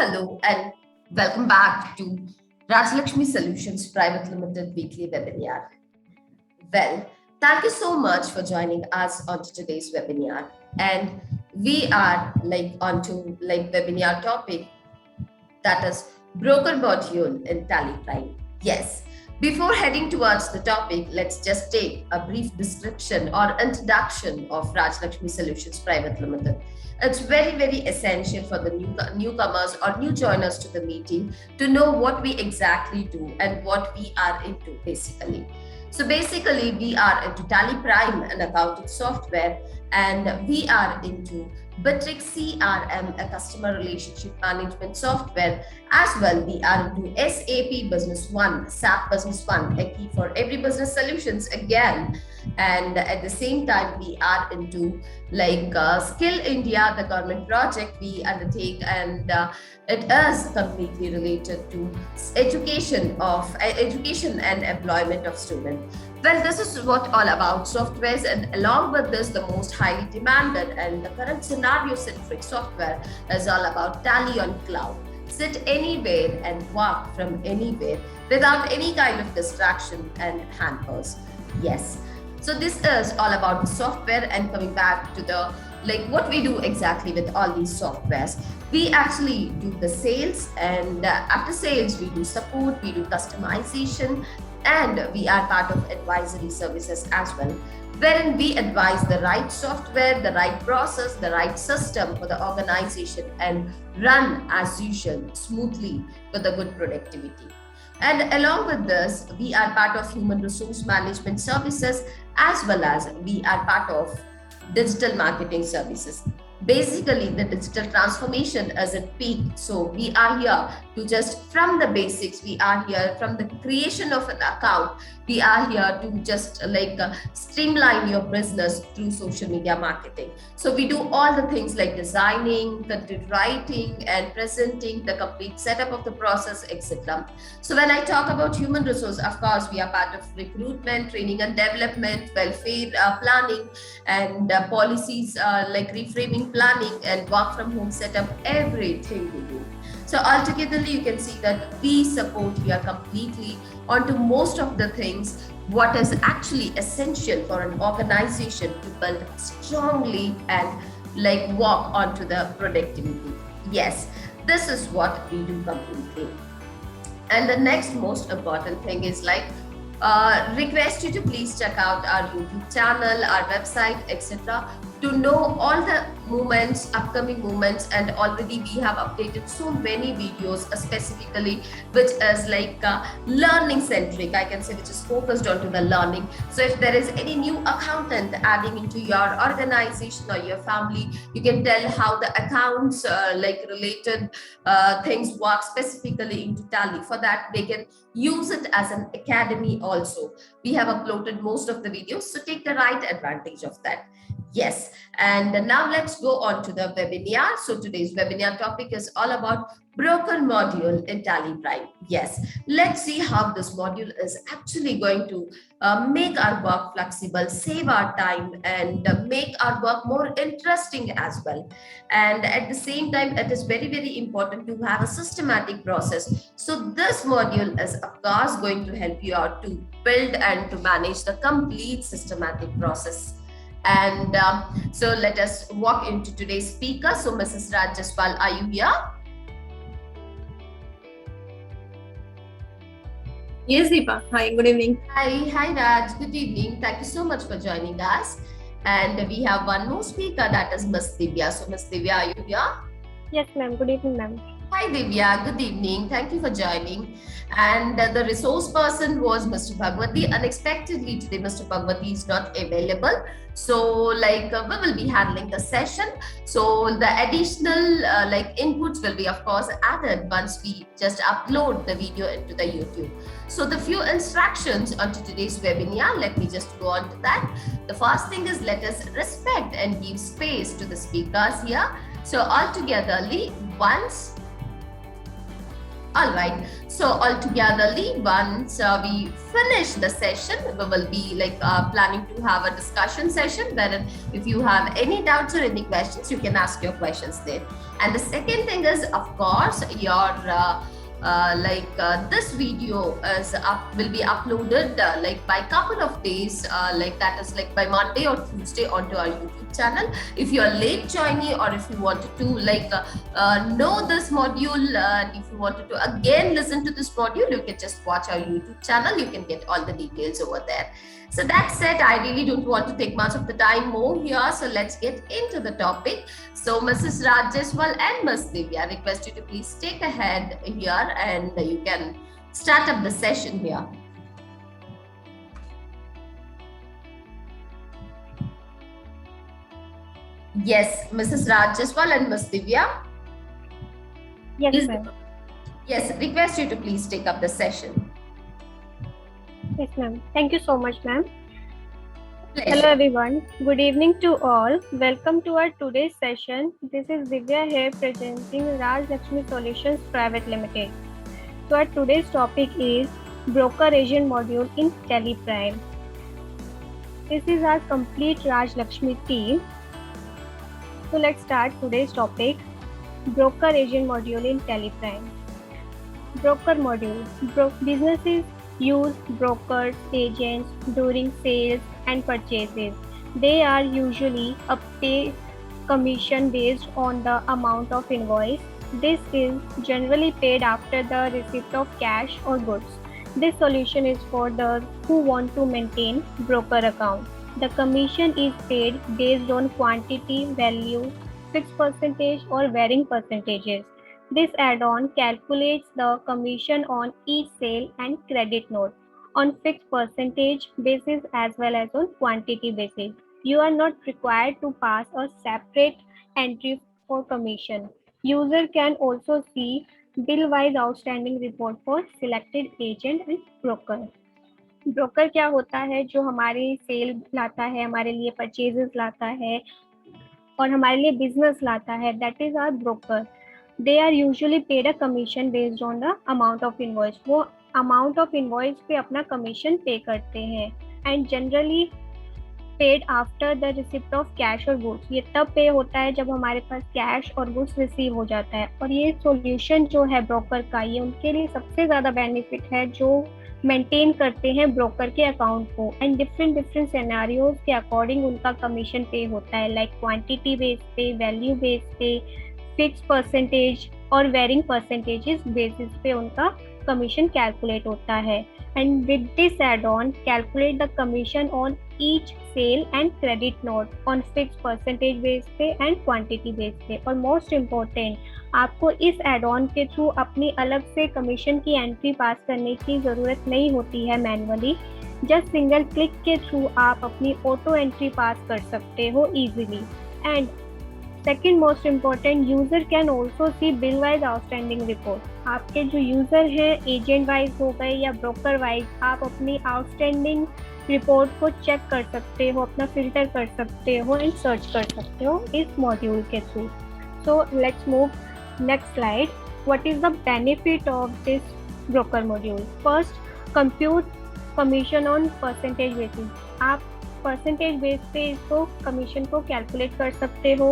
hello, and welcome back to Rajlakshmi Solutions Private Limited weekly webinar. Well, thank you so much for joining us on today's webinar. And we are onto webinar topic, that is broker module in Tally Prime. Yes. Before heading towards the topic, let's just take a brief description or introduction of Rajlakshmi Solutions Private Limited. It's very, very essential for the newcomers or new joiners to the meeting to know what we exactly do and what we are into basically. So basically, we are into Tally Prime, an accounting software, and we are into Bitrix CRM, a customer relationship management software. As well, we are into SAP Business One, SAP Business One, a key for every business solutions again. And at the same time, we are into Skill India, the government project we undertake, and it is completely related to education and employment of students. Well, this is what all about softwares, and along with this, the most highly demanded and the current scenario-centric software is all about Tally on Cloud. Sit anywhere and work from anywhere without any kind of distraction and hampers. Yes. So this is all about the software, and coming back to the what we do exactly with all these softwares. We actually do the sales, and after sales, we do support, we do customization, and we are part of advisory services as well, wherein we advise the right software, the right process, the right system for the organization and run as usual smoothly with a good productivity. And along with this, we are part of human resource management services, as well as we are part of digital marketing services. Basically, the digital transformation is at peak. So we are here to just from the basics, we are here from the creation of an account. We are here to just streamline your business through social media marketing. So we do all the things like designing, content writing, and presenting, the complete setup of the process, etc. So when I talk about human resource, of course, we are part of recruitment, training and development, welfare planning, and policies like reframing planning and work from home setup, everything we do. So altogether, you can see that we support here completely onto most of the things, what is actually essential for an organization to build strongly and walk onto the productivity. Yes, this is what we do completely. And the next most important thing is request you to please check out our YouTube channel, our website, etc. to know all the movements, upcoming movements, and already we have updated so many videos specifically, which is learning centric, I can say, which is focused onto the learning. So if there is any new accountant adding into your organization or your family, you can tell how the accounts related things work specifically into Tally. For that, they can use it as an academy also. We have uploaded most of the videos, so take the right advantage of that. Yes, and now let's go on to the webinar. So today's webinar topic is all about broker module in Tally Prime. Yes, let's see how this module is actually going to make our work flexible, save our time, and make our work more interesting as well. And at the same time, it is very, very important to have a systematic process. So this module is, of course, going to help you out to build and to manage the complete systematic process. And so let us walk into today's speaker. So Mrs. Raj Jaspal, are you here? Yes, Deepa. Hi, good evening. Hi Raj, good evening. Thank you so much for joining us. And we have one more speaker, that is Ms. Divya. So Ms. Divya, are you here? Yes, ma'am. Good evening, ma'am. Hi Divya, good evening. Thank you for joining. And the resource person was Mr. Bhagwati. Unexpectedly today, Mr. Bhagwati is not available. So we will be handling the session. So the additional inputs will be, of course, added once we just upload the video into the YouTube. So the few instructions onto today's webinar, let me just go on to that. The first thing is, let us respect and give space to the speakers here. So altogetherly, once All right. So altogetherly, once we finish the session, we will be planning to have a discussion session wherein if you have any doubts or any questions, you can ask your questions there. And the second thing is, of course, your this video will be uploaded by couple of days, that is by Monday or Tuesday onto our YouTube channel. If you are late joining, or if you wanted to know this module, and if you wanted to again listen to this module, you can just watch our YouTube channel. You can get all the details over there. So that said, I really don't want to take much of the time more here. So let's get into the topic. So Mrs. Rajeswal and Ms. Divya, I request you to please take ahead here and you can start up the session here. Yes, Mrs. Rajeswal and Ms. Divya. Yes, ma'am. Yes, request you to please take up the session. Yes, ma'am. Thank you so much, ma'am. Pleasure. Hello, everyone. Good evening to all. Welcome to our today's session. This is Divya here presenting Raj Lakshmi Solutions Private Limited. So our today's topic is broker agent module in TelePrime. This is our complete Raj Lakshmi team. So let's start today's topic, broker agent module in TelePrime. Broker module. Businesses use brokers, agents during sales and purchases. They are usually a pay commission based on the amount of invoice. This is generally paid after the receipt of cash or goods. This solution is for those who want to maintain broker account. The commission is paid based on quantity, value, fixed percentage or varying percentages. This add-on calculates the commission on each sale and credit note on fixed percentage basis as well as on quantity basis. You are not required to pass a separate entry for commission. User can also see bill-wise outstanding report for selected agent and broker. Broker क्या होता है? जो हमारी cell लाता है, हमारे लिए purchases लाता है और हमारे लिए बिजनेस लाता है, that is our broker. They are usually paid a commission based on the amount of invoice. वो amount of invoice पे अपना commission pay करते हैं and generally paid after the receipt of cash or goods. ये तब pay होता है जब हमारे पास cash और goods receive हो जाता है. और ये solution जो है broker का, ये उनके लिए सबसे ज़्यादा benefit है जो मेंटेन करते हैं ब्रोकर के अकाउंट को एंड डिफरेंट सिनेरियोज के अकॉर्डिंग उनका कमीशन पे होता है, लाइक क्वांटिटी बेस पे, वैल्यू बेस पे, फिक्स परसेंटेज और वेरिंग परसेंटेजेस बेसिस पे उनका कमीशन कैलकुलेट होता है. And with this add on calculate the commission on each sale and credit note on fix percentage base पे एंड क्वांटिटी बेस पे. और मोस्ट इम्पोर्टेंट, आपको इस एड ऑन के थ्रू अपनी अलग से कमीशन की एंट्री पास करने की ज़रूरत नहीं होती है मैनुअली. जस्ट सिंगल क्लिक के थ्रू आप अपनी ऑटो एंट्री पास कर सकते हो easily. And second most important, user can also see bill wise outstanding report. आपके जो यूज़र हैं, एजेंट वाइज हो गए या ब्रोकर वाइज, आप अपनी आउटस्टैंडिंग रिपोर्ट को चेक कर सकते हो, अपना फिल्टर कर सकते हो एंड सर्च कर सकते हो इस मॉड्यूल के through. So let's move next slide. What is the benefit of this broker module? First, compute commission on percentage basis. आप percentage base पे इसको commission को calculate कर सकते हो.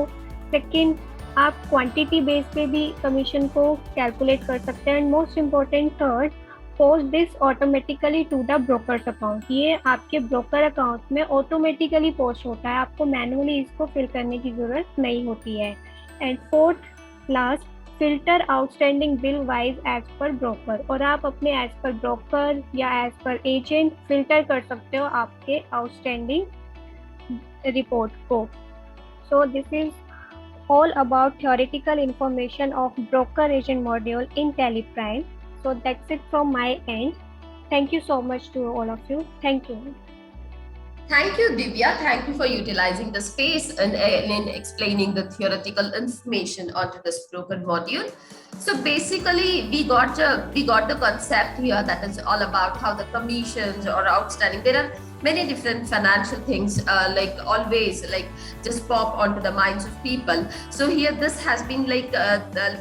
Second, आप quantity base पे भी commission को calculate कर सकते हैं. And most important, third, post this automatically to the broker's account. ये आपके broker account में automatically post होता है, आपको manually इसको fill करने की ज़रूरत नहीं होती है. And fourth, last, filter outstanding bill wise as per broker. और आप अपने एज पर ब्रोकर या एज पर एजेंट फिल्टर कर सकते हो आपके आउटस्टैंडिंग रिपोर्ट को. So this is all about theoretical information of broker agent module in TelePrime. So that's it from my end. Thank you so much to all of you. Thank you. Thank you, Divya. Thank you for utilizing the space and in explaining the theoretical information onto this broker module. So basically, we got the concept here that is all about how the commissions or outstanding. There are many different financial things like always like just pop onto the minds of people. So here this has been like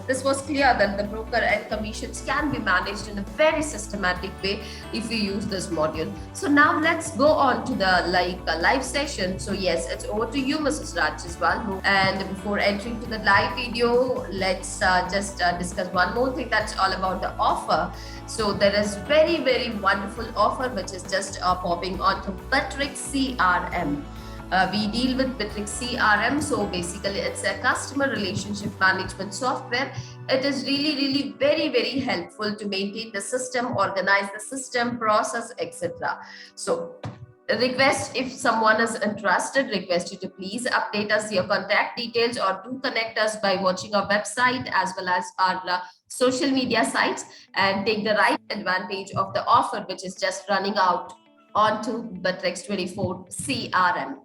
this was clear that the broker and commissions can be managed in a very systematic way if you use this module. So now let's go on to the live session. So yes, it's over to you, Mrs. Raj, as well. And before entering to the live video, let's just discuss one more thing, that's all about the offer. So there is very wonderful offer which is just popping onto Bitrix CRM. We deal with Bitrix CRM, so basically it's a customer relationship management software. It is really very helpful to maintain the system, organize the system, process, etc. So request, if someone is interested, request you to please update us your contact details or do connect us by watching our website as well as our social media sites and take the right advantage of the offer which is just running out onto Bitrix 24 CRM.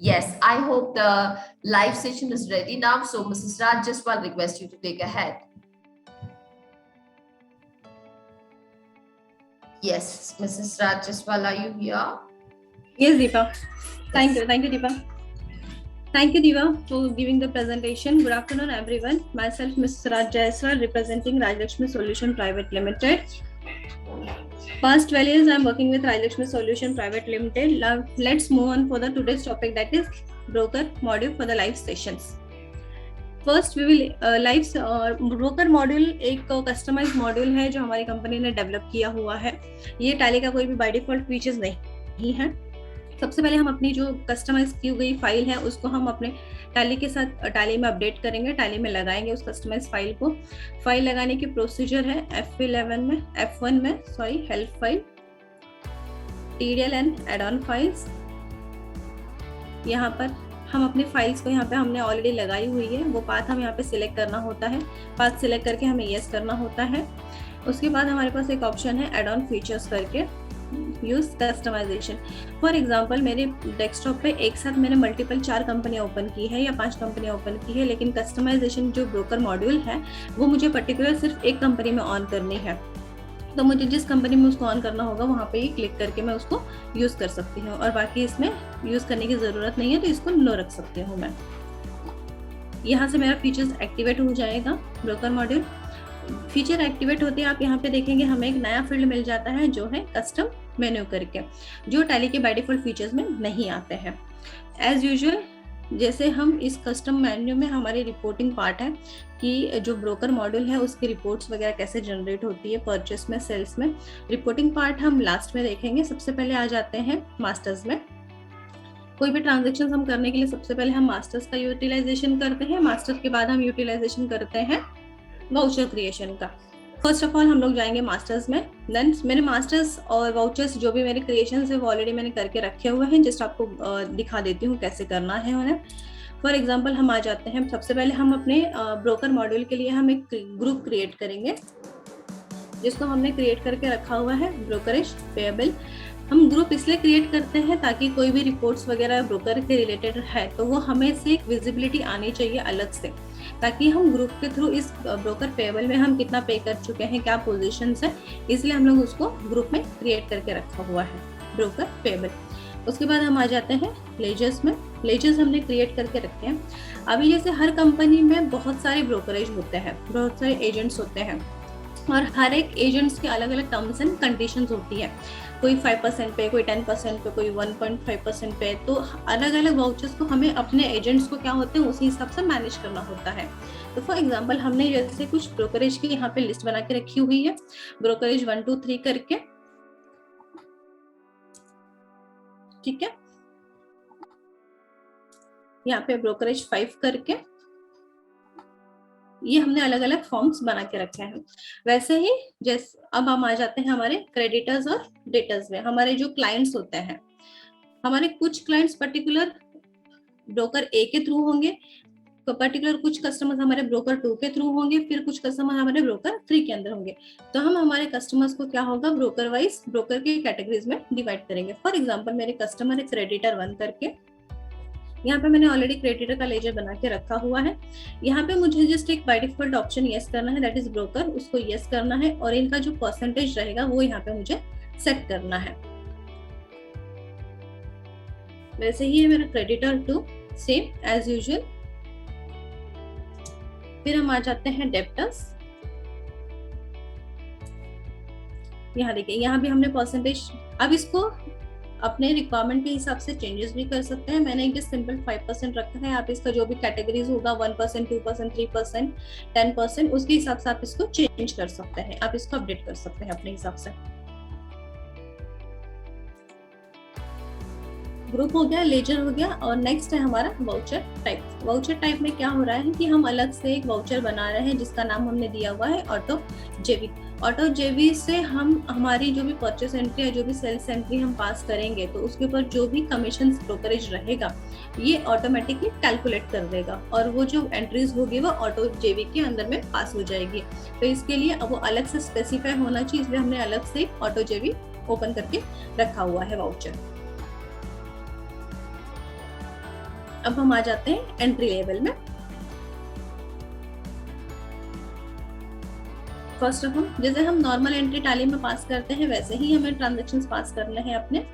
Yes, I hope the live session is ready now. So Mrs. Raj, just one request you to take ahead. Yes, Mrs. Raj Jaswal, are you here? Yes, Deepa. Thank you, Deepa. Thank you, Deepa, for giving the presentation. Good afternoon, everyone. Myself, Ms. Raj Jaiswal, representing Rajlakshmi Solution Private Limited. Past 12 years, I'm working with Rajlakshmi Solution Private Limited. Now, let's move on for the today's topic, that is broker module for the live sessions. First we will broker module एक customise module है जो हमारी company ने develop किया हुआ है. ये tally का कोई भी बाय डिफॉल्ट फीचर्स नहीं है. सबसे पहले हम अपनी जो कस्टमाइज की गई फाइल है उसको हम अपने टैली के साथ टैली में अपडेट करेंगे, टैली में लगाएंगे उस कस्टमाइज फाइल को. फाइल लगाने की प्रोसीजर है F1 में help file, TDL and add on files. यहाँ पर हम अपनी फाइल्स को यहाँ पे हमने ऑलरेडी लगाई हुई है, वो पाथ हम यहाँ पे सिलेक्ट करना होता है. पाथ सिलेक्ट करके हमें यस करना होता है. उसके बाद हमारे पास एक ऑप्शन है एड ऑन फीचर्स करके, यूज कस्टमाइजेशन. फॉर एग्जांपल मेरे डेस्कटॉप पे एक साथ मैंने मल्टीपल 4 कंपनियां ओपन की है या 5 कंपनियां ओपन की है, लेकिन कस्टमाइजेशन जो ब्रोकर मॉड्यूल है वो मुझे पर्टिकुलर सिर्फ एक कंपनी में ऑन करनी है. तो मुझे जिस कंपनी में उसको ऑन करना होगा वहाँ पे ही क्लिक करके मैं उसको यूज़ कर सकती हूँ, और बाकी इसमें यूज़ करने की ज़रूरत नहीं है तो इसको नो रख सकती हूँ मैं. यहाँ से मेरा फीचर्स एक्टिवेट हो जाएगा. ब्रोकर मॉड्यूल फीचर एक्टिवेट होते हैं आप यहाँ पे देखेंगे हमें एक नया फील्ड मिल जाता है जो है कस्टम मेन्यू करके, जो टैली के बाय डिफॉल्ट फीचर्स में नहीं आते हैं. एज यूजुअल जैसे हम इस कस्टम मेन्यू में हमारी रिपोर्टिंग पार्ट है कि जो ब्रोकर मॉड्यूल है उसकी रिपोर्ट्स वगैरह कैसे जनरेट होती है परचेस में, सेल्स में. रिपोर्टिंग पार्ट हम लास्ट में देखेंगे. सबसे पहले आ जाते हैं मास्टर्स में. कोई भी ट्रांजेक्शन हम करने के लिए सबसे पहले हम मास्टर्स का यूटिलाइजेशन करते हैं. मास्टर्स के बाद हम यूटिलाइजेशन करते हैं वाउचर क्रिएशन का. फर्स्ट ऑफ ऑल हम लोग जाएंगे मास्टर्स में. देन मेरे मास्टर्स और वाउचर्स जो भी मेरे क्रिएशंस है वो ऑलरेडी मैंने करके रखे हुए हैं. जस्ट आपको दिखा देती हूँ कैसे करना है उन्हें. फॉर एग्जांपल हम आ जाते हैं. सबसे पहले हम अपने ब्रोकर मॉड्यूल के लिए हम एक ग्रुप क्रिएट करेंगे जिसको हमने क्रिएट करके रखा हुआ है ब्रोकरेज पेएबल. हम ग्रुप इसलिए क्रिएट करते हैं ताकि कोई भी रिपोर्ट्स वगैरह ब्रोकर के रिलेटेड है तो वो हमें से एक विजिबिलिटी आनी चाहिए अलग से, ताकि हम ग्रुप के थ्रू इस ब्रोकर पेएबल में हम कितना पे कर चुके हैं, क्या पोजीशंस है, इसलिए हम लोग उसको ग्रुप में क्रिएट करके रखा हुआ है ब्रोकर पेएबल. उसके बाद हम आ जाते हैं लेजर्स में. लेजर्स हमने क्रिएट करके रखे हैं. अभी जैसे हर कंपनी में बहुत सारे ब्रोकरेज होते हैं, बहुत सारे एजेंट्स होते हैं और हर एक एजेंट्स के अलग अलग टर्म्स एंड कंडीशंस होती है. कोई 5% पे, कोई 10% पे, कोई 1.5% पे. तो अलग अलग वाउचर्स को हमें अपने एजेंट्स को क्या होते हैं उसी हिसाब से मैनेज करना होता है. तो फॉर एग्जांपल हमने जैसे कुछ ब्रोकरेज की यहाँ पे लिस्ट बना के रखी हुई है, ब्रोकरेज 1 2 3 करके. ठीक है, यहाँ पे ब्रोकरेज 5 करके. ये हमने अलग अलग फॉर्म्स बना के रखे हैं. वैसे ही जैसे अब हम आ जाते हैं हमारे क्रेडिटर्स और डेटर्स में. हमारे जो क्लाइंट्स होते हैं, हमारे कुछ क्लाइंट्स पर्टिकुलर ब्रोकर ए के थ्रू होंगे, तो पर्टिकुलर कुछ कस्टमर्स हमारे ब्रोकर 2 के थ्रू होंगे, फिर कुछ कस्टमर हमारे ब्रोकर 3 के अंदर होंगे. तो हम हमारे कस्टमर्स को क्या होगा ब्रोकर वाइज ब्रोकर के कैटेगरीज में डिवाइड करेंगे. फॉर एग्जाम्पल मेरे कस्टमर है क्रेडिटर 1 करके. यहाँ पे मैंने ऑलरेडी क्रेडिटर का लेजर बना के रखा हुआ है. यहाँ पे मुझे जस्ट एक बाय डिफॉल्ट ऑप्शन यस करना है, दैट इज ब्रोकर, उसको यस करना है और इनका जो परसेंटेज रहेगा वो यहाँ पे मुझे सेट करना है. वैसे ही है मेरा creditor two, same as usual. फिर हम आ जाते हैं डेब्टर्स। यहाँ देखिए, यहाँ भी हमने परसेंटेज, अब इसको अपने रिक्वायरमेंट के हिसाब से चेंजेस भी कर सकते हैं। मैंने एक सिंपल 5% रखा है, आप इसका जो भी कैटेगरीज होगा 1%, 2%, 3%, 10%, उसके हिसाब से आप इसको चेंज कर सकते हैं, आप इसको अपडेट कर सकते हैं अपने हिसाब से। ग्रुप हो गया, लेजर हो गया, और नेक्स्ट है हमारा वाउचर टाइप। वाउचर टाइप में क्या हो रहा है कि हम अलग से एक वाउचर बना रहे हैं जिसका नाम हमने दिया हुआ है ऑटो जेवी। ऑटो जेवी से हम हमारी जो भी परचेस एंट्री या जो भी सेल्स एंट्री हम पास करेंगे, तो उसके ऊपर जो भी कमीशन ब्रोकरेज रहेगा ये ऑटोमेटिकली कैलकुलेट कर देगा, और वो जो एंट्रीज होगी वो ऑटो जेवी के अंदर में पास हो जाएगी। तो इसके लिए अब वो अलग से स्पेसिफाई होना चाहिए, इसलिए हमने अलग से ऑटो जेवी ओपन करके रखा हुआ है वाउचर। अब हम आ जाते हैं एंट्री लेवल में। फर्स्ट ऑफ ऑल, जैसे हम नॉर्मल एंट्री टैली में पास करते हैं वैसे ही हमें ट्रांजैक्शंस पास करने हैं अपने।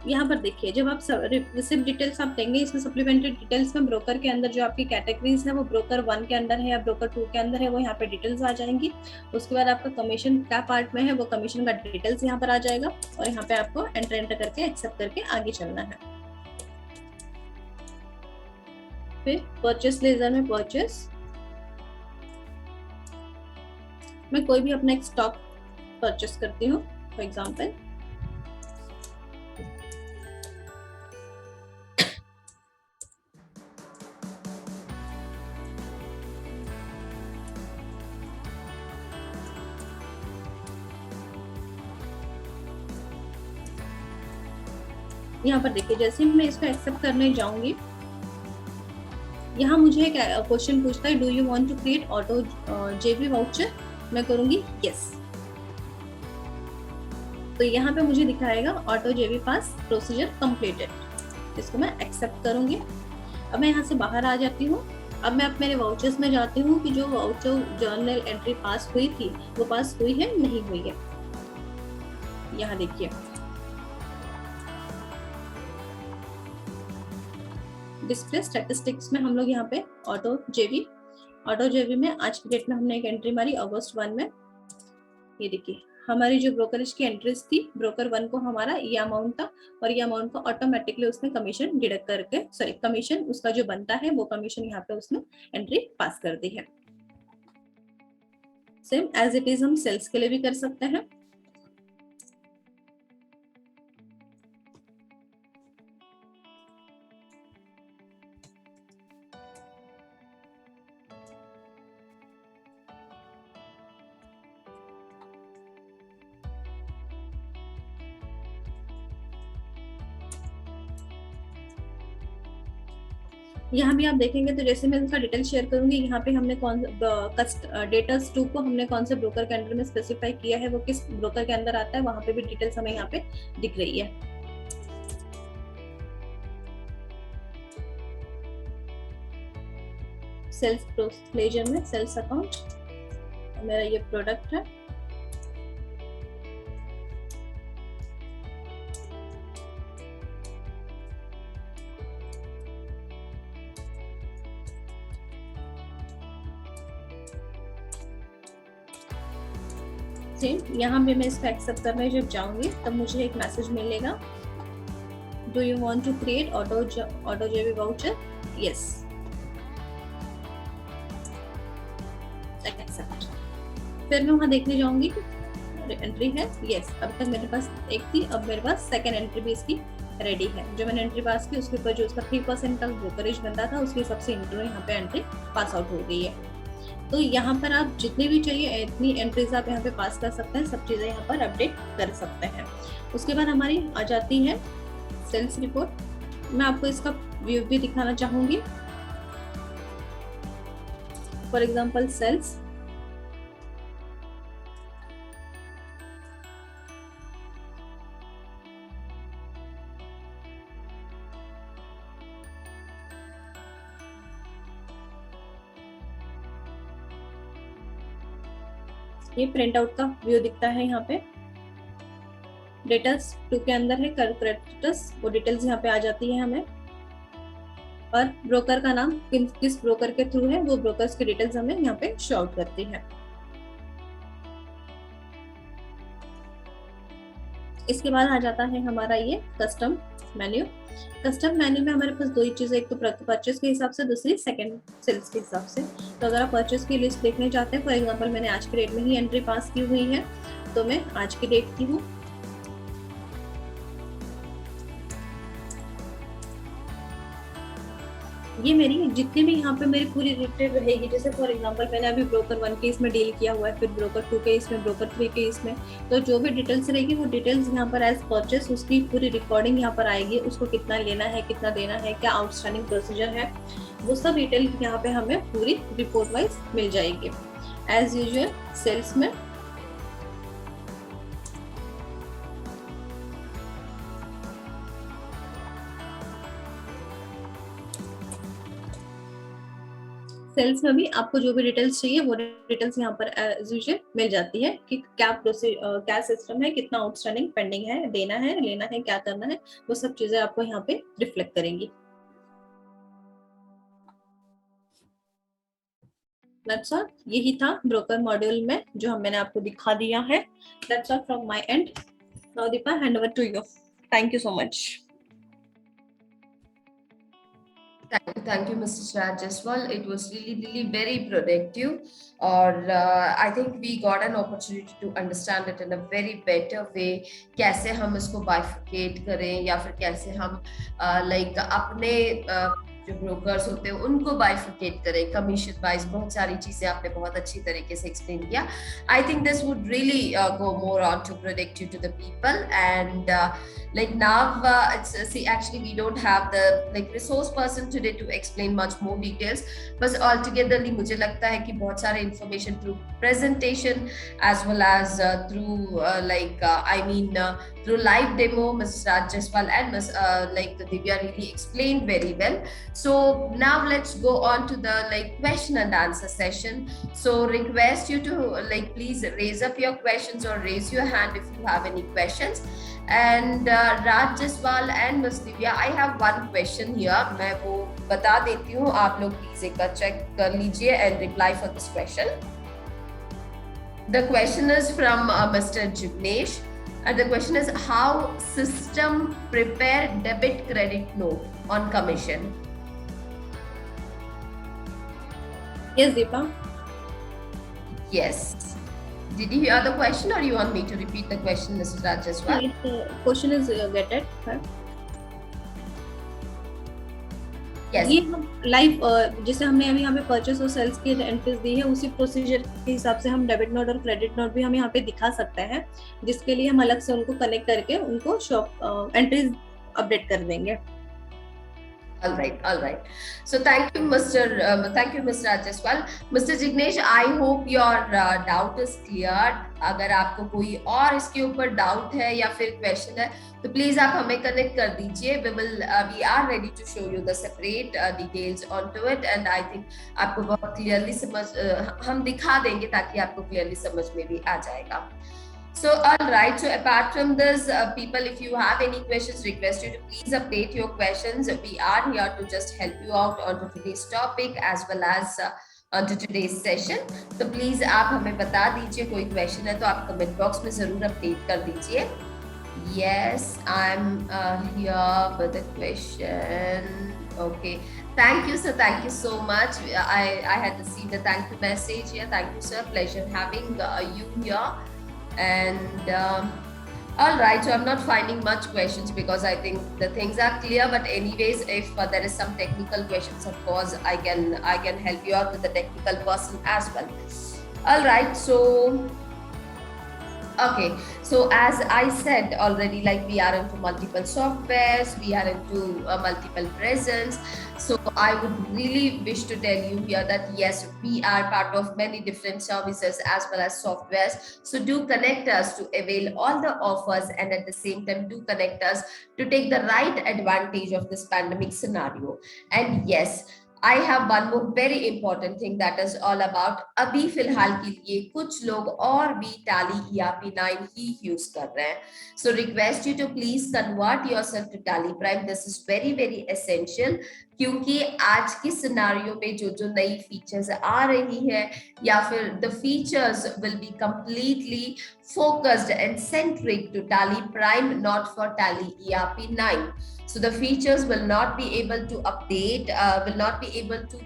यहाँ पर देखिए, जब आप रिसिप्ट डिटेल्स आप देंगे, इसमें सप्लीमेंट्री डिटेल्स में ब्रोकर के अंदर जो आपकी कैटेगरीज है वो ब्रोकर 1 के अंदर है या ब्रोकर 2 के अंदर है, वो यहाँ पे डिटेल्स आ जाएंगी। उसके बाद आपका कमीशन क्या पार्ट में है वो कमीशन का डिटेल्स यहाँ पर आ जाएगा, और यहाँ पे आपको एंटर करके एक्सेप्ट करके आगे चलना है। फिर परचेस लेजर में परचेस, मैं कोई भी अपना एक स्टॉक परचेस करती हूँ, फॉर एग्जाम्पल यहाँ पर देखिए, जैसे मैं इसको एक्सेप्ट करने जाऊंगी, यहाँ मुझे एक क्वेश्चन पूछता है, do you want to create auto JB voucher. मैं करूंगी यस, तो यहाँ पे मुझे दिखाएगा auto JB pass procedure completed. इसको मैं एक्सेप्ट करूंगी। अब मैं यहाँ से बाहर आ जाती हूँ। अब मैं मेरे वाउचर्स में जाती हूँ कि जो वाउचर जर्नल एंट्री पास हुई थी वो पास हुई है नहीं हुई है। यहाँ देखिए, डिस्प्ले स्टैटिस्टिक्स में हम लोग यहाँ पे ऑटो जेबी में आज की डेट में हमने एक एंट्री मारी अगस्त 1 में। ये देखिए, हमारी जो ब्रोकरेज की एंट्रीज थी, ब्रोकर 1 को हमारा ये अमाउंट था, और ये अमाउंट को ऑटोमेटिकली उसने कमीशन डिडक्ट करके, सॉरी कमीशन उसका जो बनता है वो कमीशन यहाँ पे उसने एंट्री पास कर दी है। सेम एज इट इज हम सेल्स के लिए भी कर सकते हैं। यहाँ भी आप देखेंगे तो जैसे मैं इसका डिटेल शेयर करूंगी, यहाँ पे हमने कौन डेटर्स 2 को हमने कौन से ब्रोकर के अंडर में स्पेसिफाई किया है, वो किस ब्रोकर के अंदर आता है, वहां पे भी डिटेल्स हमें यहाँ पे दिख रही है। सेल्स लेजर में सेल्स अकाउंट, मेरा ये प्रोडक्ट है। सेम यहाँ पे मैं इसको एक्सेप्ट करने जब जाऊंगी तब मुझे एक मैसेज मिलेगा, do you want to create auto JB voucher, yes accept. फिर मैं वहां देखने जाऊंगी एंट्री है यस, अब तक मेरे पास एक थी, अब मेरे पास सेकेंड एंट्री भी इसकी रेडी है। जो मैंने एंट्री पास की उसके ऊपर जो उसका 3% का ब्रोकरेज बनता था उसके हिसाब से यहाँ पे एंट्री पास आउट हो गई है। तो यहाँ पर आप जितनी भी चाहिए इतनी एंट्रीज आप यहाँ पे पास कर सकते हैं, सब चीजें यहाँ पर अपडेट कर सकते हैं। उसके बाद हमारी आ जाती है सेल्स रिपोर्ट। मैं आपको इसका व्यू भी दिखाना चाहूंगी। फॉर एग्जांपल सेल्स, ये प्रिंट आउट का व्यू दिखता है यहाँ पे। डिटेल्स 2 के अंदर है क्रेडिटर्स, वो डिटेल्स यहाँ पे आ जाती है हमें, और ब्रोकर का नाम किस ब्रोकर के थ्रू है वो ब्रोकर्स की डिटेल्स हमें यहाँ पे शो आउट करती है। इसके बाद आ जाता है हमारा ये कस्टम मेन्यू। कस्टम मेन्यू में हमारे पास दो ही चीजें, एक तो परचेज के हिसाब से, दूसरी सेकंड सेल्स के हिसाब से। तो अगर आप परचेज की लिस्ट देखने चाहते हैं, फॉर एग्जांपल मैंने आज की डेट में ही एंट्री पास की हुई है, तो मैं आज की डेट की हूँ। ये मेरी जितनी भी यहाँ पे मेरी पूरी डिटेल रहेगी, जैसे फॉर एग्जांपल मैंने अभी ब्रोकर 1 के इसमें डील किया हुआ है, फिर ब्रोकर 2 के इसमें, ब्रोकर 3 के इसमें, तो जो भी डिटेल्स रहेगी वो डिटेल्स यहाँ पर एज परचेस उसकी पूरी रिकॉर्डिंग यहाँ पर आएगी, उसको कितना लेना है, कितना देना है, क्या आउटस्टैंडिंग प्रोसीजर है, वो सब डिटेल यहाँ पे हमें पूरी रिपोर्ट वाइज मिल जाएगी। एज यूजुअल सेल्स में सेल्स में भी आपको जो भी डिटेल्स चाहिए वो डिटेल्स यहाँ पर एज यूजुअल मिल जाती है कि क्या सिस्टम है, कितना आउटस्टैंडिंग पेंडिंग है, देना है, लेना है, क्या करना है, वो सब चीजें आपको यहाँ पे रिफ्लेक्ट करेंगी। That's all. यही था ब्रोकर मॉड्यूल में जो मैंने आपको दिखा दिया है। That's all from my end. Now Deepa, hand over to you. Thank you so much. Thank you, Mr. Raj Jaswal. It was really very productive. और I think we got an opportunity to understand it in a very better way. कैसे हम इसको bifurcate करें या फिर कैसे हम like अपने जो ब्रोकर्स होते हैं उनको बाइफिकेट करें, कमीशन वाइज, बहुत सारी चीजें आपने बहुत अच्छी तरीके से एक्सप्लेन किया। I think this would really go more on to productive to the people and like now it's see actually we don't have the like resource person today to explain much more details, बस altogetherly मुझे लगता है कि बहुत सारे information through presentation as well as through I mean through live demo Mrs. Raj Jaswal and Ms. Like Divya really explained very well. So now let's go on to the question and answer session. So request you to please raise up your questions or raise your hand if you have any questions. And Raj Jaswal and Ms. Divya, I have one question here. मैं वो बता देती हूँ, आप लोग please एक बार check कर लीजिए and reply for this question. The question is from Mr. Jignesh. And the question is, how system prepare debit credit note on commission? Yes, Deepa. Yes. Did you hear the question or you want me to repeat the question, Mrs. Raj as well? Question is get it. Huh? Yes. ये हम live जैसे हमने अभी यहाँ पे purchase और sales की entries दी है, उसी प्रोसीजर के हिसाब से हम डेबिट नोट और क्रेडिट नोट भी हम यहाँ पे दिखा सकते हैं, जिसके लिए हम अलग से उनको कनेक्ट करके उनको शॉप एंट्रीज अपडेट कर देंगे। All right. So thank you, Mr. Raj Jaswal. Mr. Jignesh, I hope your doubt is cleared. अगर आपको कोई और इसके ऊपर डाउट है या फिर क्वेश्चन है तो प्लीज आप हमें कनेक्ट कर दीजिए. We are ready to show you the separate details onto it, and I think आपको बहुत क्लियरली समझ हम दिखा देंगे ताकि आपको क्लियरली समझ में भी आ जाएगा. So all right, so apart from this, people, if you have any questions, request you to please update your questions. We are here to just help you out onto today's topic as well as onto today's session. So please आप हमें बता दीजिए, कोई question है तो आप comment box में जरूर update कर दीजिए. Yes, I'm here with a question. Okay, thank you, sir. Thank you so much. I had received a thank you message here. Thank you, sir. Pleasure having you here. And all right, so I'm not finding much questions because I think the things are clear, but anyways, if there is some technical questions, of course I can help you out with the technical person as well. All right, so okay, so as I said already, like we are into multiple softwares, we are into multiple presence. So I would really wish to tell you here that yes, we are part of many different services as well as softwares. So do connect us to avail all the offers, and at the same time do connect us to take the right advantage of this pandemic scenario. And yes, I have one more very important thing that is all about अभी फिलहाल के लिए कुछ लोग और भी Tally ERP9 ही use कर रहे हैं. So request you to please convert yourself to Tally Prime. This is very very essential क्योंकि आज के सिनारियो में जो नई फीचर्स आ रही है या फिर the features will be completely focused and centric to Tally Prime, not for Tally ERP9. So the features will not be able to update, will not be able to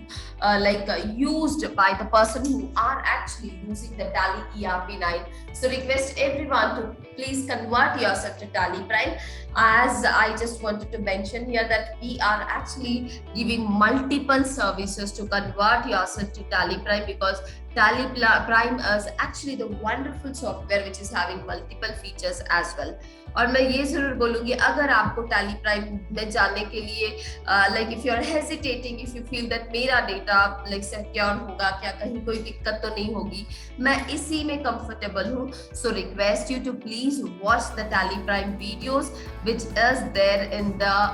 used by the person who are actually using the Tally ERP9. So request everyone to please convert yourself to Tally Prime. As I just wanted to mention here that we are actually giving multiple services to convert yourself to Tally Prime, because Tally Prime is actually the wonderful software which is having multiple features as well. और मैं ये जरूर बोलूंगी, अगर आपको Tally Prime में जाने के लिए like if you are hesitating, if you feel that मेरा डेटा like secure होगा क्या, कहीं कोई दिक्कत तो नहीं होगी, मैं इसी में comfortable हूँ. So request you to please watch the Tally Prime videos which is there in the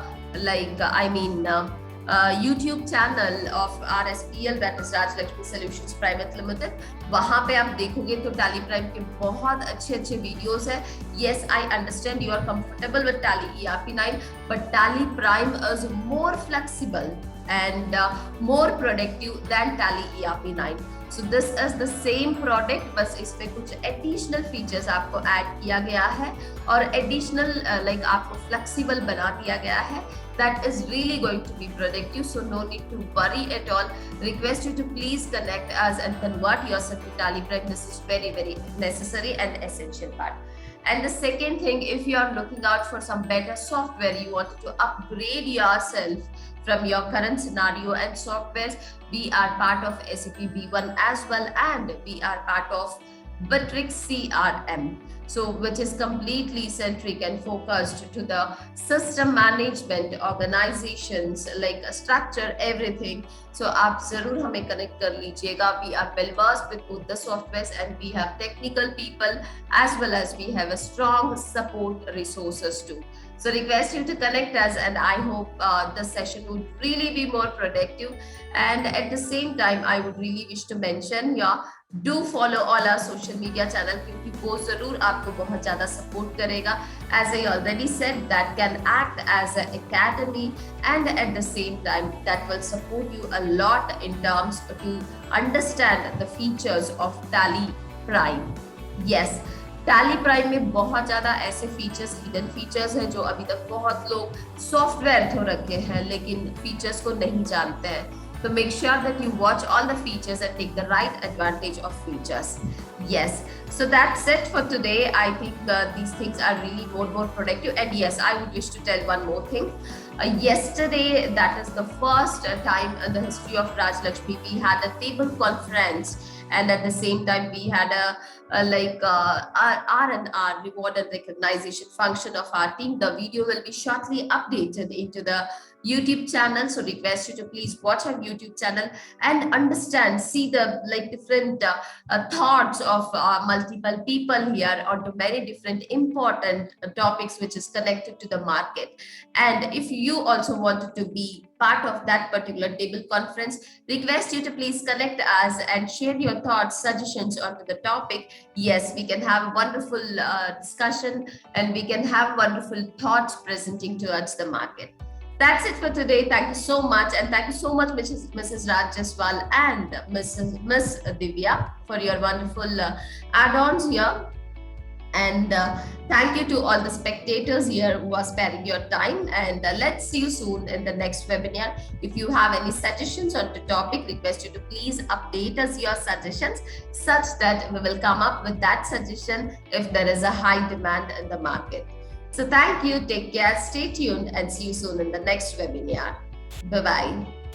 YouTube channel of RSPL, that is Raj Lakshmi Solutions Private Limited. वहां पे आप देखोगे तो Tally Prime के बहुत अच्छे वीडियोस है. Yes, I understand you are comfortable with Tally ERP9, but Tally Prime is more flexible and more productive than Tally ERP9. So this is the same product, बस इसमें कुछ additional features आपको add किया गया है और additional आपको flexible बना दिया गया है. That is really going to be productive, so no need to worry at all. Request you to please connect us and convert yourself to Tally Prime. This is very very necessary and essential part. And the second thing, if you are looking out for some better software, you want to upgrade yourself from your current scenario and softwares, we are part of SAP B1 as well, and we are part of Bitrix CRM. So which is completely centric and focused to the system management, organizations, like structure, everything. So आप जरूर हमें connect कर लीजिएगा. We are well versed with both the softwares and we have technical people as well as we have a strong support resources too. So request you to connect us, and I hope the session would really be more productive. And at the same time, I would really wish to mention, do follow all our social media channel क्योंकि वो जरूर आपको बहुत ज़्यादा support करेगा. As I already said, that can act as an academy, and at the same time that will support you a lot in terms to understand the features of Tally Prime. Yes, Tally Prime में बहुत ज़्यादा ऐसे features, hidden features हैं जो अभी तक बहुत लोग सॉफ्टवेयर तो रखे हैं लेकिन फीचर्स को नहीं जानते हैं. So make sure that you watch all the features and take the right advantage of features. Yes, so that's it for today. I think these things are really more productive. And yes, I would wish to tell one more thing. Yesterday, that is the first time in the history of Raj Lakshmi, we had a table conference, and at the same time we had a R&R, reward and recognition function of our team. The video will be shortly updated into the YouTube channel, so request you to please watch our YouTube channel and understand, see the different thoughts of multiple people here onto many different important topics which is connected to the market. And if you also wanted to be part of that particular table conference, request you to please connect us and share your thoughts, suggestions onto the topic. Yes, we can have a wonderful discussion and we can have wonderful thoughts presenting towards the market. That's it for today. Thank you so much, and thank you so much Mrs. Raj Jaswal and Miss Divya for your wonderful add-ons here. And thank you to all the spectators here who are sparing your time, and let's see you soon in the next webinar. If you have any suggestions on the topic, request you to please update us your suggestions such that we will come up with that suggestion if there is a high demand in the market. So thank you, take care, stay tuned, and see you soon in the next webinar. Bye-bye.